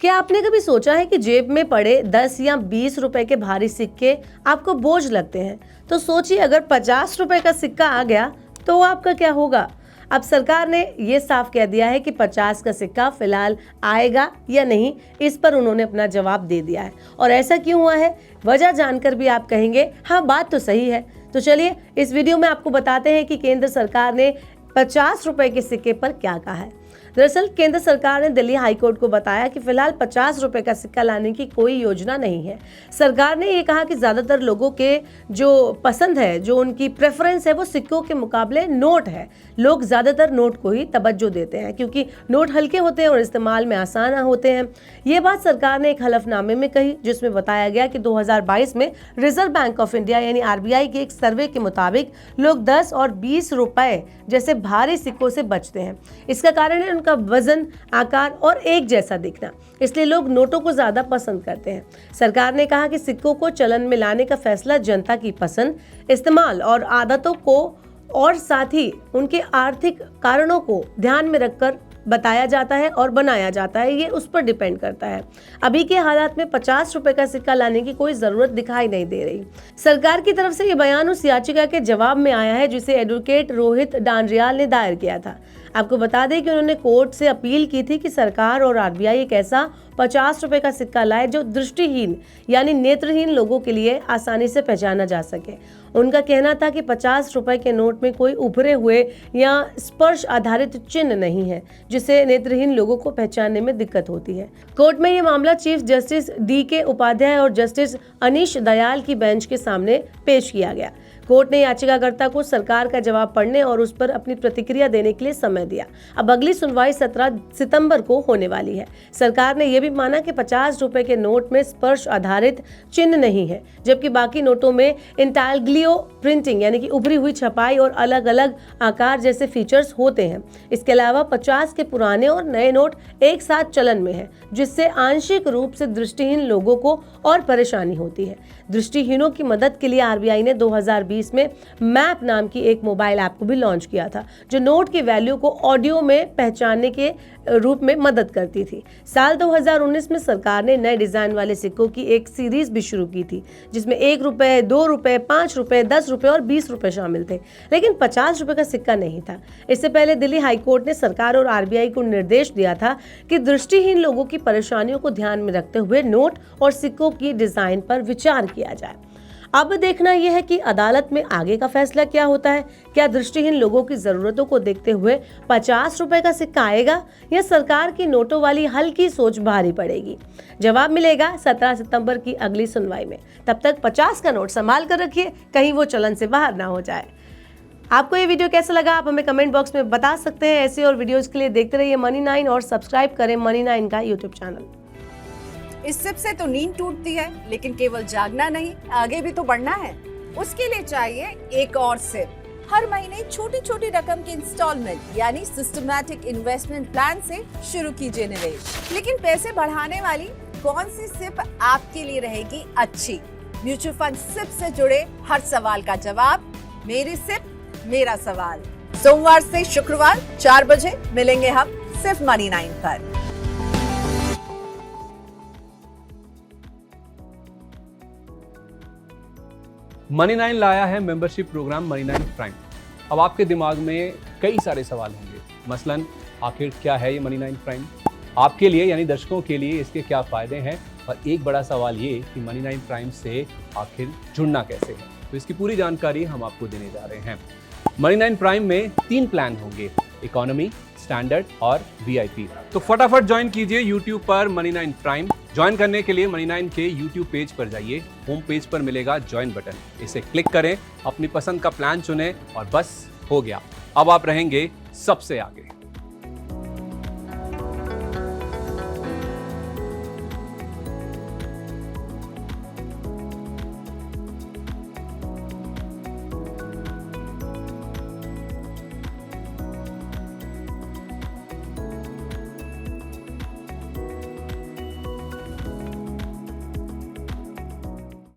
क्या आपने कभी सोचा है कि जेब में पड़े 10 या 20 रुपए के भारी सिक्के आपको बोझ लगते हैं? तो सोचिए अगर 50 रुपए का सिक्का आ गया तो आपका क्या होगा? अब सरकार ने ये साफ कह दिया है कि 50 का सिक्का फिलहाल आएगा या नहीं, इस पर उन्होंने अपना जवाब दे दिया है। और ऐसा क्यों हुआ है, वजह जानकर भी आप कहेंगे हाँ बात तो सही है। तो चलिए इस वीडियो में आपको बताते हैं कि केंद्र सरकार ने 50 रुपए के सिक्के पर क्या कहा है। दरअसल केंद्र सरकार ने दिल्ली हाईकोर्ट को बताया कि फिलहाल 50 रुपए का सिक्का लाने की कोई योजना नहीं है। सरकार ने ये कहा कि ज्यादातर लोगों के जो पसंद है, जो उनकी प्रेफरेंस है, वो सिक्कों के मुकाबले नोट है। लोग ज्यादातर नोट को ही तवज्जो देते हैं क्योंकि नोट हल्के होते हैं और इस्तेमाल में आसान होते हैं। ये बात सरकार ने एक हलफनामे में कही जिसमें बताया गया कि 2022 में रिजर्व बैंक ऑफ इंडिया यानी RBI के एक सर्वे के मुताबिक लोग 10 और 20 रुपए जैसे भारी सिक्कों से बचते हैं। इसका कारण है उनका वजन, आकार और एक जैसा दिखना, इसलिए लोग नोटों को ज्यादा पसंद करते हैं। सरकार ने कहा कि सिक्कों को चलन में लाने का फैसला जनता की पसंद, इस्तेमाल और आदतों को और साथ ही उनके आर्थिक कारणों को ध्यान में रखकर बताया जाता है और बनाया जाता है, ये उस पर डिपेंड करता है। अभी के हालात में 50 रुपए का सिक्का लाने की कोई जरूरत दिखाई नहीं दे रही। सरकार की तरफ से ये बयान उस याचिका के जवाब में आया है जिसे एडवोकेट रोहित डांडरियाल ने दायर किया था। आपको बता दें कि उन्होंने कोर्ट से अपील की थी कि सरकार और RBI एक ऐसा 50 रुपए का सिक्का लाए जो दृष्टिहीन यानी नेत्रहीन लोगों के लिए आसानी से पहचाना जा सके। उनका कहना था कि 50 रुपए के नोट में कोई उभरे हुए या स्पर्श आधारित चिन्ह नहीं है जिससे नेत्रहीन लोगों को पहचानने में दिक्कत होती है। कोर्ट में ये मामला चीफ जस्टिस DK उपाध्याय और जस्टिस अनीश दयाल की बेंच के सामने पेश किया गया। कोर्ट ने याचिकाकर्ता को सरकार का जवाब पढ़ने और उस पर अपनी प्रतिक्रिया देने के लिए समय दिया। अब अगली सुनवाई 17 सितंबर को होने वाली है। सरकार ने यह भी माना कि 50 रुपए के नोट में स्पर्श आधारित चिन्ह नहीं है, जबकि बाकी नोटों में इंटाग्लियो प्रिंटिंग यानी कि उभरी हुई छपाई और अलग अलग आकार जैसे फीचर्स होते हैं। इसके अलावा 50 के पुराने और नए नोट एक साथ चलन में है, जिससे आंशिक रूप से दृष्टिहीन लोगों को और परेशानी होती है। दृष्टिहीनों की मदद के लिए RBI ने 2020 में मैप नाम की एक मोबाइल ऐप को भी लॉन्च किया था जो नोट की वैल्यू को ऑडियो में पहचानने के रूप में मदद करती थी। साल 2019 में सरकार ने नए डिजाइन वाले सिक्कों की एक सीरीज भी शुरू की थी जिसमें 1 रुपए, 2 रुपए, 5 रुपए, 10 रुपए और 20 रुपए शामिल थे, लेकिन 50 रुपए का सिक्का नहीं था। इससे पहले दिल्ली हाईकोर्ट ने सरकार और RBI को निर्देश दिया था कि दृष्टिहीन लोगों की परेशानियों को ध्यान में रखते हुए नोट और सिक्कों की डिजाइन पर विचार किया जाए। अब देखना यह है कि अदालत में आगे का फैसला क्या होता है। क्या दृष्टिहीन लोगों की जरूरतों को देखते हुए 50 रुपए का सिक्का आएगा या सरकार की नोटों वाली हल्की सोच भारी पड़ेगी? जवाब मिलेगा 17 सितंबर की अगली सुनवाई में। तब तक 50 का नोट संभाल कर रखिए, कहीं वो चलन से बाहर ना हो जाए। आपको ये वीडियो कैसा लगा आप हमें कमेंट बॉक्स में बता सकते हैं। ऐसे और वीडियोज के लिए देखते रहिए Money9 और सब्सक्राइब करें Money9 का YouTube चैनल। इस सिप से तो नींद टूटती है, लेकिन केवल जागना नहीं, आगे भी तो बढ़ना है। उसके लिए चाहिए एक और सिप। हर महीने छोटी छोटी रकम की इंस्टॉलमेंट यानी सिस्टमैटिक इन्वेस्टमेंट प्लान से शुरू कीजिए निवेश। लेकिन पैसे बढ़ाने वाली कौन सी सिप आपके लिए रहेगी अच्छी? म्यूचुअल फंड सिप से जुड़े हर सवाल का जवाब मेरी सिप मेरा सवाल। सोमवार से शुक्रवार 4 बजे मिलेंगे हम सिर्फ Money9 पर। Money9 लाया है मेंबरशिप प्रोग्राम Money9 प्राइम। अब आपके दिमाग में कई सारे सवाल होंगे, मसलन आखिर क्या है ये Money9 प्राइम, आपके लिए यानी दर्शकों के लिए इसके क्या फायदे हैं, और एक बड़ा सवाल ये कि Money9 प्राइम से आखिर जुड़ना कैसे है। तो इसकी पूरी जानकारी हम आपको देने जा रहे हैं। Money9 प्राइम में 3 प्लान होंगे, इकोनॉमी, स्टैंडर्ड और VIP। तो फटाफट ज्वाइन कीजिए YouTube पर Money9 प्राइम। ज्वाइन करने के लिए Money9 के YouTube पेज पर जाइए, होम पेज पर मिलेगा ज्वाइन बटन, इसे क्लिक करें, अपनी पसंद का प्लान चुनें और बस हो गया, अब आप रहेंगे सबसे आगे।